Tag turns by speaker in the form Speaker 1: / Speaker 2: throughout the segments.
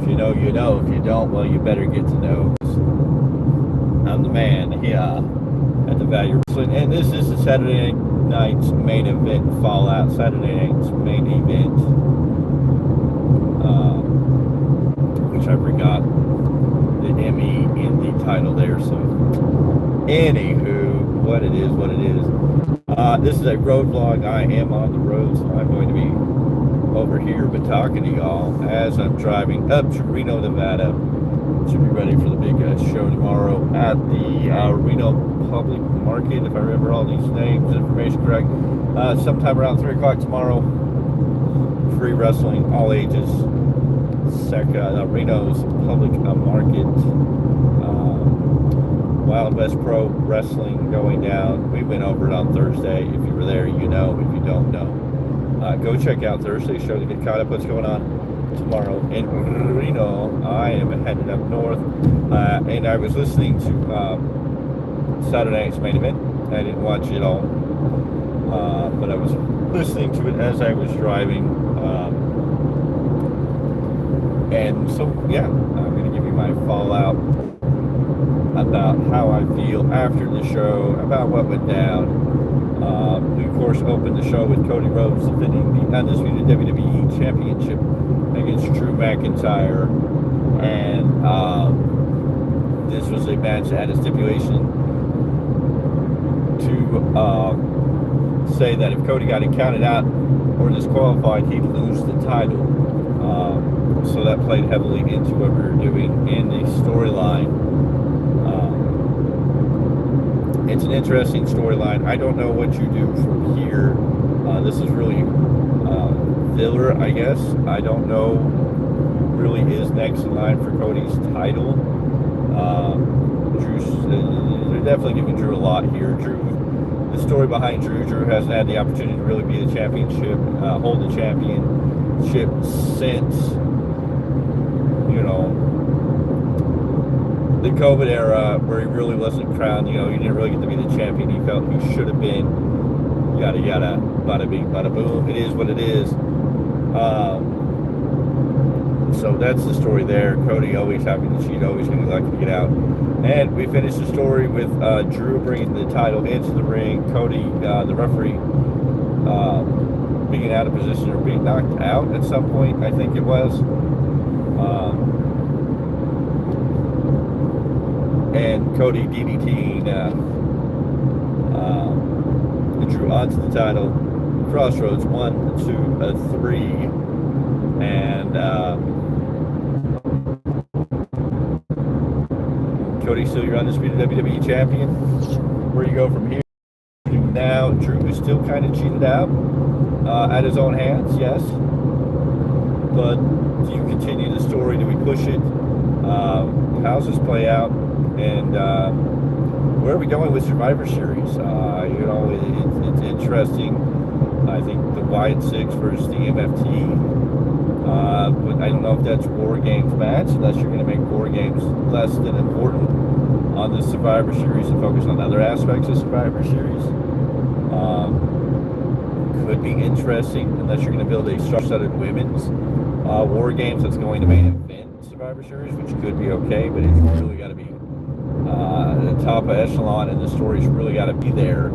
Speaker 1: If you know, you know. If you don't, well, you better get to know. I'm the man here at the Value Wrestling, and this is the Saturday night's main event Fallout. Saturday night's main event, which I forgot the ME in the title there. So, anywho, what it is. This is a road vlog. I am on the road, so I'm going to be over here, but talking to y'all as I'm driving up to Reno, Nevada. Should be ready for the big show tomorrow at the Reno Public Market, if I remember all these names, information correct. Sometime around 3 o'clock tomorrow. Free wrestling, all ages. Reno's Public Market. Wild West Pro Wrestling going down. We went over it on Thursday. If you were there, you know. If you don't know, go check out Thursday's show to get caught up what's going on tomorrow in Reno. I am headed up north, and I was listening to Saturday night's main event. I didn't watch it all, but I was listening to it as I was driving, and so yeah, I'm going to give you my fallout about how I feel after the show, about what went down. We of course opened the show with Cody Rhodes defending the undisputed WWE Championship against Drew McIntyre, and this was a match that had a stipulation to say that if Cody got it counted out or disqualified, he'd lose the title. So that played heavily into what we were doing in the storyline. It's an interesting storyline. I don't know what you do from here. This is really filler, I guess. I don't know who really is next in line for Cody's title. They're definitely giving Drew a lot here. The story behind Drew hasn't had the opportunity to really be the championship, hold the championship since, the COVID era, where he really wasn't crowned. He didn't really get to be the champion he felt he should have been. Yada yada, bada bing, bada boom. It is what it is. So that's the story there. Cody always having to cheat, always getting lucky to get out. And we finished the story with Drew bringing the title into the ring. Cody, the referee, being out of position or being knocked out at some point, I think it was. And Cody DDT'ing Drew onto the title. Crossroads 1, 2, 3, and Cody, still your undisputed WWE champion. Where do you go from here? Now Drew is still kind of cheated out at his own hands, yes. But do you continue the story? Do we push it? How's this play out? And where are we going with Survivor Series? It's interesting. I think the Wyatt 6 versus the MFT. But I don't know if that's War Games match, unless you're going to make War Games less than important on the Survivor Series and focus on other aspects of Survivor Series. Could be interesting, unless you're going to build a star-studded women's War Games that's going to main event Survivor Series, which could be okay, but it's really got to be the top of echelon, and the story's really got to be there.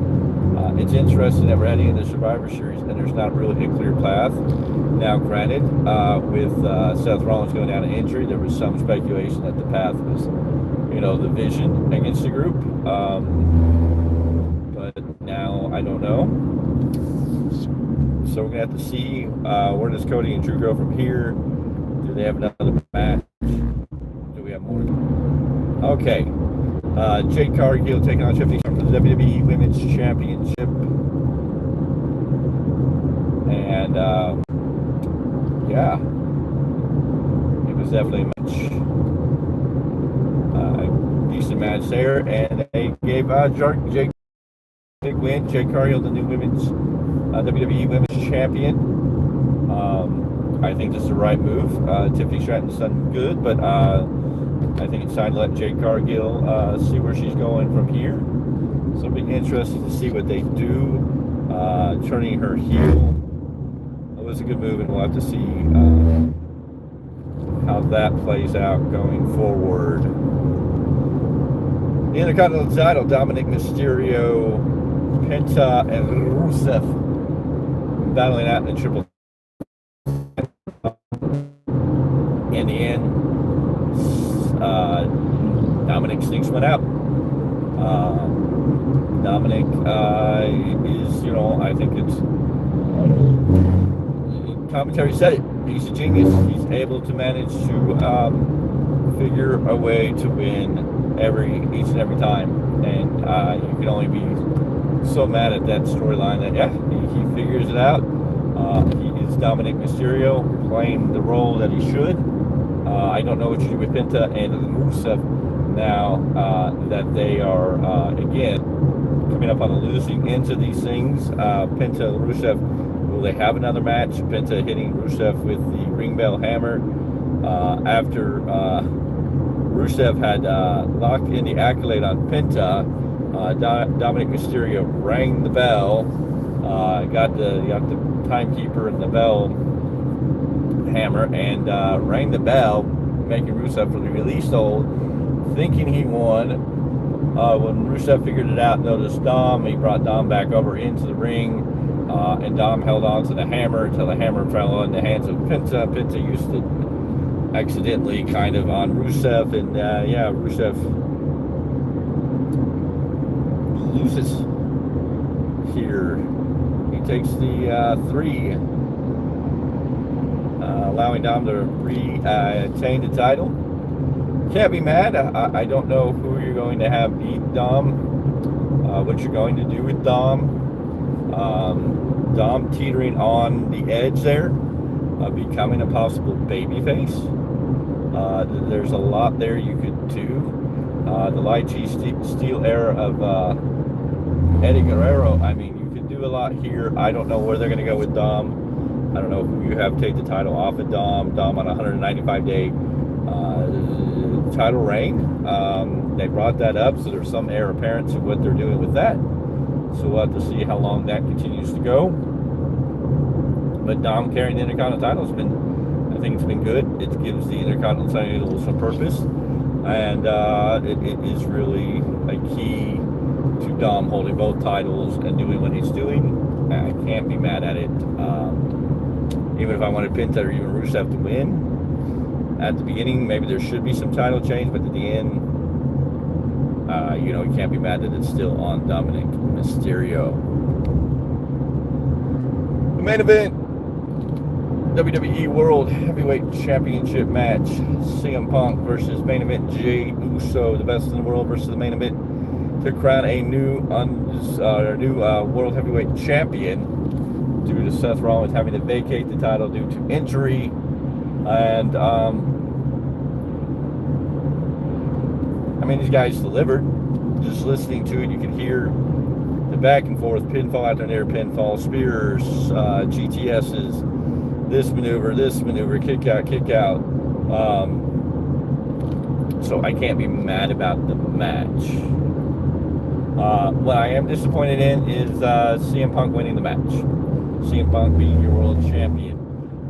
Speaker 1: It's interesting that we're heading into Survivor Series and there's not really a clear path. Now, granted, with Seth Rollins going down to injury, there was some speculation that the path was, the Vision against the group. But now I don't know. So we're going to have to see where does Cody and Drew go from here. Do they have another match? Do we have more? Okay. Jade Cargill taking on Tiffany for the WWE Women's Championship. And, yeah. It was definitely a decent match there. And they gave Jade big win. Jade Cargill, the new women's WWE Women's Champion. I think this is the right move. Tiffany Stratton's done good, but I think it's time to let Jade Cargill see where she's going from here. So it'll be interesting to see what they do. Turning her heel was a good move, and we'll have to see how that plays out going forward. The Intercontinental title, Dominic Mysterio, Penta, and Rusev battling out in the triple. In the end, Dominic sneaks one out. Dominic is, I think it's, commentary said it. He's a genius. He's able to manage to figure a way to win each and every time. And you can only be so mad at that storyline that, he figures it out. He is Dominic Mysterio, playing the role that he should. I don't know what you do with Penta and Rusev now that they are, again, coming up on the losing ends of these things. Penta and Rusev, will they have another match? Penta hitting Rusev with the ring bell hammer after Rusev had locked in the accolade on Penta. Dominic Mysterio rang the bell, got the timekeeper and the bell hammer, and rang the bell, making Rusev for the release hold, thinking he won. When Rusev figured it out, noticed Dom, he brought Dom back over into the ring, and Dom held on to the hammer until the hammer fell in the hands of Penta. Penta used it accidentally kind of on Rusev, and Rusev loses here. He takes the 3, allowing Dom to retain the title. Can't be mad. I don't know who you're going to have beat Dom, what you're going to do with Dom. Dom teetering on the edge there, becoming a possible babyface. There's a lot there you could do. The light G Steel era of Eddie Guerrero, I mean, you could do a lot here. I don't know where they're going to go with Dom. I don't know who you have take the title off of Dom. Dom on a 195-day title reign. They brought that up, so there's some heir apparent to what they're doing with that. So we'll have to see how long that continues to go. But Dom carrying the Intercontinental title has been, I think it's been good. It gives the Intercontinental title some purpose, and it is really a key to Dom holding both titles and doing what he's doing. I can't be mad at it. Even if I wanted Penta or even Rusev to win at the beginning, maybe there should be some title change, but at the end, you can't be mad that it's still on Dominic Mysterio. The main event, WWE World Heavyweight Championship match, CM Punk versus main event Jey Uso, the best in the world, versus the main event to crown a new World Heavyweight Champion, due to Seth Rollins having to vacate the title due to injury. And these guys delivered. Just listening to it, you can hear the back and forth, pinfall after near pinfall, spears, GTSs, this maneuver, kick out. So I can't be mad about the match. What I am disappointed in is CM Punk winning the match. CM Punk being your world champion.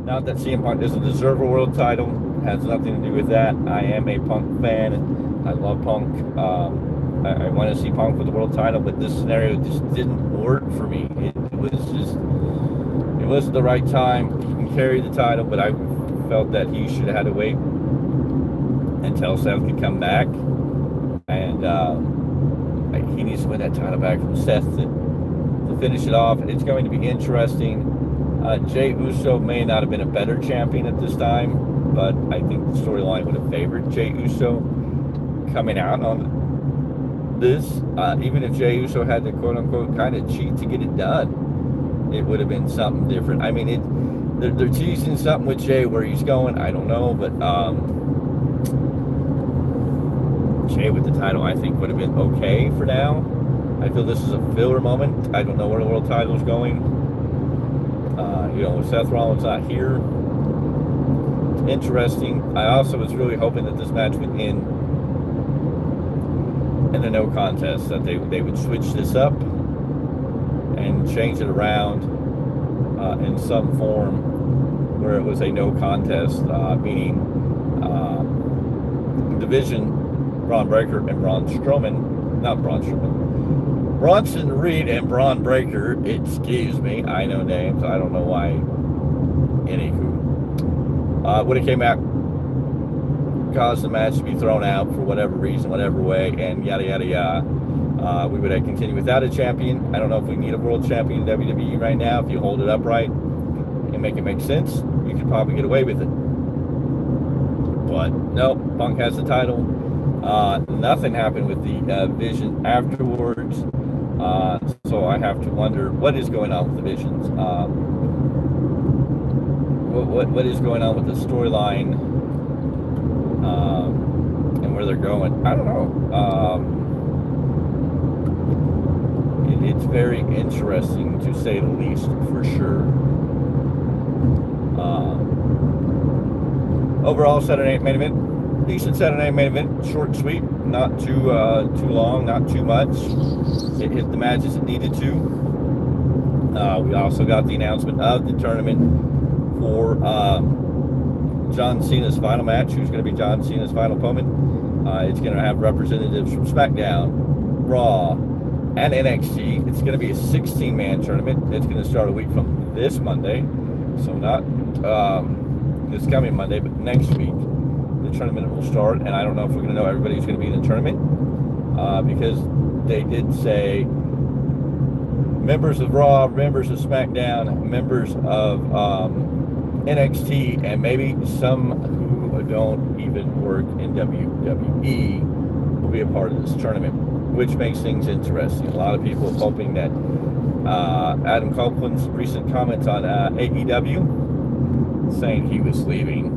Speaker 1: Not that CM Punk doesn't deserve a world title, has nothing to do with that. I am a Punk fan. I love Punk. I want to see Punk with the world title, but this scenario just didn't work for me. It wasn't the right time. He can carry the title, but I felt that he should have had to wait until Seth could come back, and he needs to win that title back from Seth to finish it off. It's going to be interesting. Jey Uso may not have been a better champion at this time, but I think the storyline would have favored Jey Uso coming out on this. Even if Jey Uso had to quote-unquote kind of cheat to get it done, it would have been something different. I mean, they're teasing something with Jey where he's going, I don't know, but Jey with the title I think would have been okay for now. I feel this is a filler moment. I don't know where the world title is going. With Seth Rollins not here, it's interesting. I also was really hoping that this match would end in a no contest, that they would switch this up and change it around in some form where it was a no contest, meaning division, Braun Breaker and Braun Strowman, not Braun Strowman, Bronson Reed and Braun Breaker, excuse me, I know names, I don't know why, anywho, would have came out, caused the match to be thrown out for whatever reason, whatever way, and yada, yada, yada. We would have continued without a champion. I don't know if we need a world champion in WWE right now. If you hold it upright and make it make sense, you could probably get away with it. But no, Punk has the title. Nothing happened with the Vision afterwards. So I have to wonder what is going on with the Visions. What is going on with the storyline and where they're going? I don't know. It's very interesting, to say the least, for sure. Overall, Saturday Night Main Event, decent Saturday Night Main Event, short and sweet, not too long, not too much. It hit the matches it needed to. We also got the announcement of the tournament for John Cena's final match. Who's going to be John Cena's final opponent? It's going to have representatives from SmackDown, Raw, and NXT. It's going to be a 16-man tournament. It's going to start a week from this Monday, so not this coming Monday, but next week the tournament will start. And I don't know if we're going to know everybody who's going to be in the tournament, because they did say members of Raw, members of SmackDown, members of NXT, and maybe some who don't even work in WWE will be a part of this tournament, which makes things interesting. A lot of people are hoping that Adam Copeland's recent comments on AEW, saying he was leaving,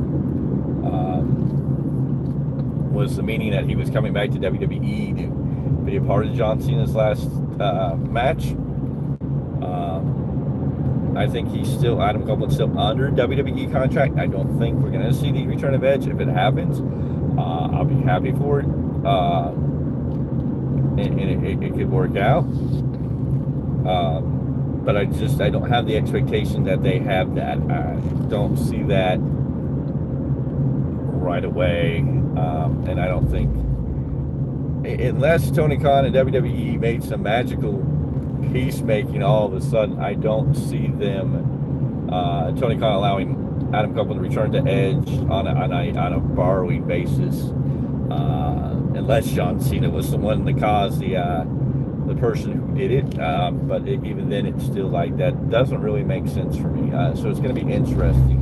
Speaker 1: was the meaning that he was coming back to WWE to be a part of John Cena's last match. I think Adam Copeland's still under WWE contract. I don't think we're going to see the return of Edge. If it happens, I'll be happy for it. And it could work out. But I don't have the expectation that they have that. I don't see that right away. And I don't think, unless Tony Khan and WWE made some magical peacemaking all of a sudden, I don't see them, Tony Khan allowing Adam Copeland to return to Edge on a borrowing basis. Unless John Cena was the one to cause the person who did it, but even then, it's still like that doesn't really make sense for me. So it's going to be interesting.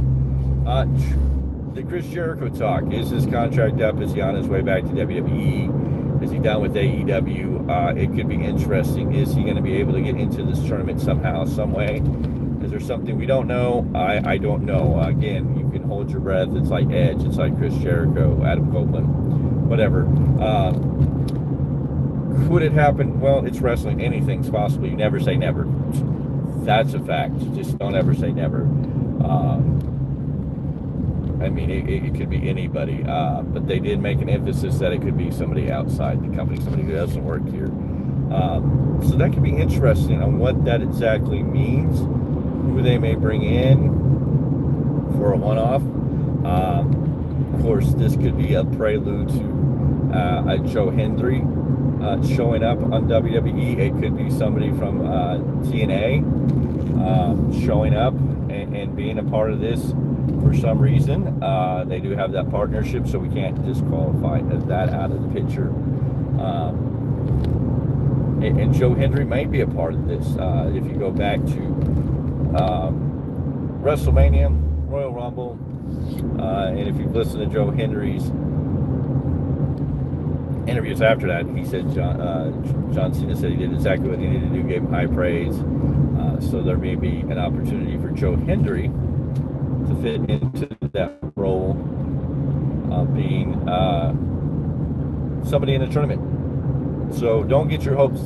Speaker 1: The Chris Jericho talk: is his contract up? Is he on his way back to WWE? Is he done with AEW? It could be interesting. Is he going to be able to get into this tournament somehow, some way? Is there something we don't know? I don't know. Again, you can hold your breath. It's like Edge. It's like Chris Jericho, Adam Copeland, whatever. Could it happen? Well, it's wrestling. Anything's possible. You never say never. That's a fact. Just don't ever say never. I mean, it could be anybody. But they did make an emphasis that it could be somebody outside the company, somebody who doesn't work here. So that could be interesting on what that exactly means, who they may bring in for a one-off. Of course, this could be a prelude to a Joe Hendry showing up on WWE. It could be somebody from TNA showing up and being a part of this for some reason. They do have that partnership, so we can't disqualify that out of the picture. And Joe Hendry might be a part of this. If you go back to WrestleMania, Royal Rumble, and if you've listened to Joe Hendry's interviews after that, he said John Cena said he did exactly what he needed to do, gave him high praise. So there may be an opportunity for Joe Hendry to fit into that role of being somebody in a tournament. So don't get your hopes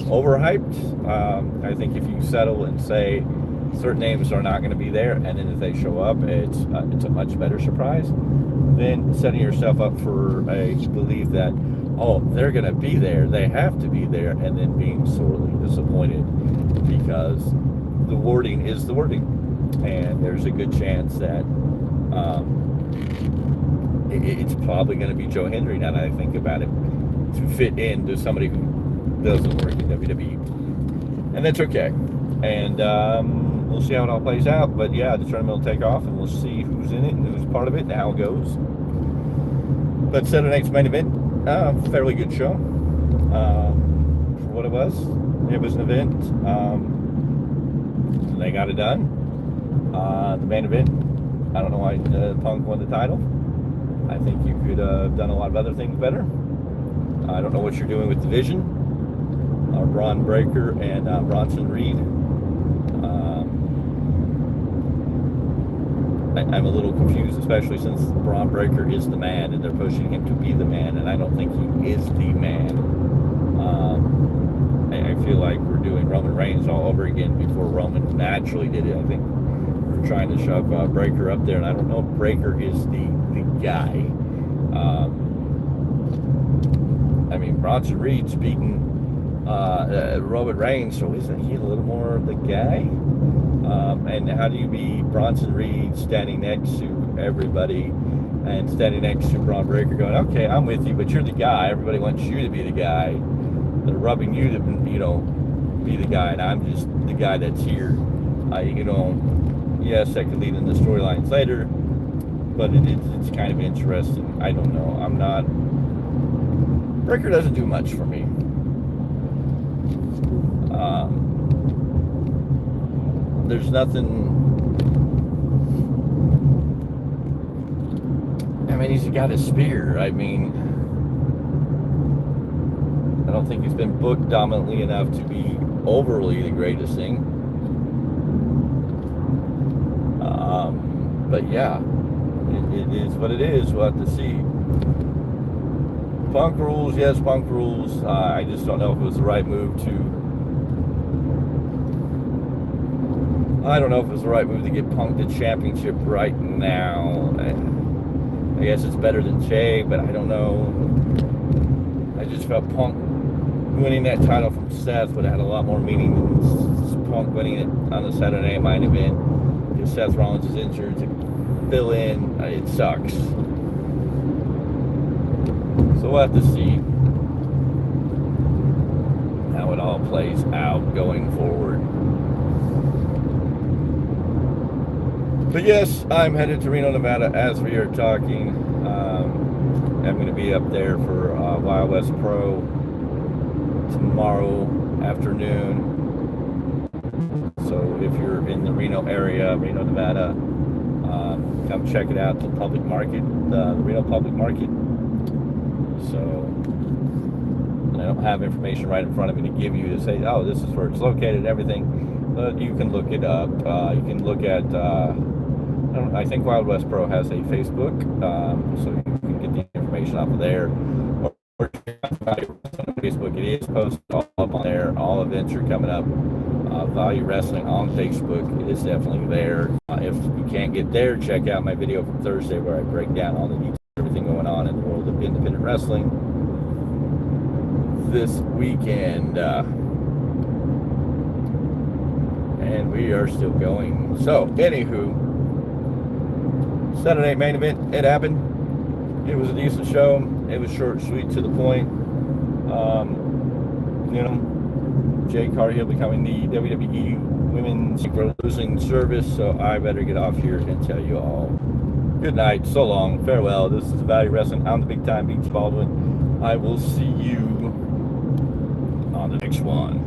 Speaker 1: overhyped. I think if you settle and say certain names are not going to be there, and then if they show up, it's a much better surprise than setting yourself up for a belief that, oh, they're going to be there, they have to be there, and then being sorely disappointed because the wording is the wording, and there's a good chance that it's probably going to be Joe Hendry now that I think about it, to fit into somebody who doesn't work in WWE. And that's okay. And we'll see how it all plays out. But yeah, the tournament will take off, and we'll see who's in it and who's part of it and how it goes. But Saturday night's main event, fairly good show. For what it was an event. They got it done. The main event, I don't know why Punk won the title. I think you could have done a lot of other things better. I don't know what you're doing with Division. Braun Breaker and Bronson Reed. I'm a little confused, especially since Braun Breaker is the man and they're pushing him to be the man, and I don't think he is the man. I feel like we're doing Roman Reigns all over again before Roman naturally did it. I think we're trying to shove Breaker up there, and I don't know if Breaker is the guy. I mean, Bronson Reed's beating Roman Reigns, so isn't he a little more the guy? And how do you beat Bronson Reed standing next to everybody and standing next to Braun Breaker going, okay, I'm with you, but you're the guy. Everybody wants you to be the guy. They're rubbing you to, be the guy, and I'm just the guy that's here. Yes, that could lead into storylines later, but it's kind of interesting. I don't know. Breaker doesn't do much for me. There's nothing. I mean, he's got a spear. I mean, I don't think he's been booked dominantly enough to be overly the greatest thing. But yeah, it is what it is. We'll have to see. Punk rules, yes, Punk rules. I just don't know if it was the right move to get Punk the championship right now. I guess it's better than Jay, but I don't know. I just felt Punk winning that title from Seth would have had a lot more meaning than Punk winning it on the Saturday Night Main Event. Because Seth Rollins is injured to fill in. It sucks. So we'll have to see how it all plays out going forward. But yes, I'm headed to Reno, Nevada as we are talking. I'm going to be up there for Wild West Pro tomorrow afternoon. So if you're in the Reno area, Reno, Nevada, come check it out, the public market, the Reno public market. So I don't have information right in front of me to give you to say, oh, this is where it's located and everything, but you can look it up. You can look at, I think Wild West Pro has a Facebook, so you can get the information off of there. Or check out on Facebook. It is posted all up on there. All events are coming up. Value Wrestling on Facebook. It is definitely there. If you can't get there, check out my video from Thursday where I break down all the details, everything going on in the world of independent wrestling this weekend. And we are still going. So, anywho, Saturday Main Event, it happened. It was a decent show. It was short, sweet, to the point. Jay Cargill becoming the WWE Women's Losing Service, so I better get off here and tell you all good night, so long, farewell. This is Value Wrestling. I'm the big time Beach Baldwin. I will see you on the next one.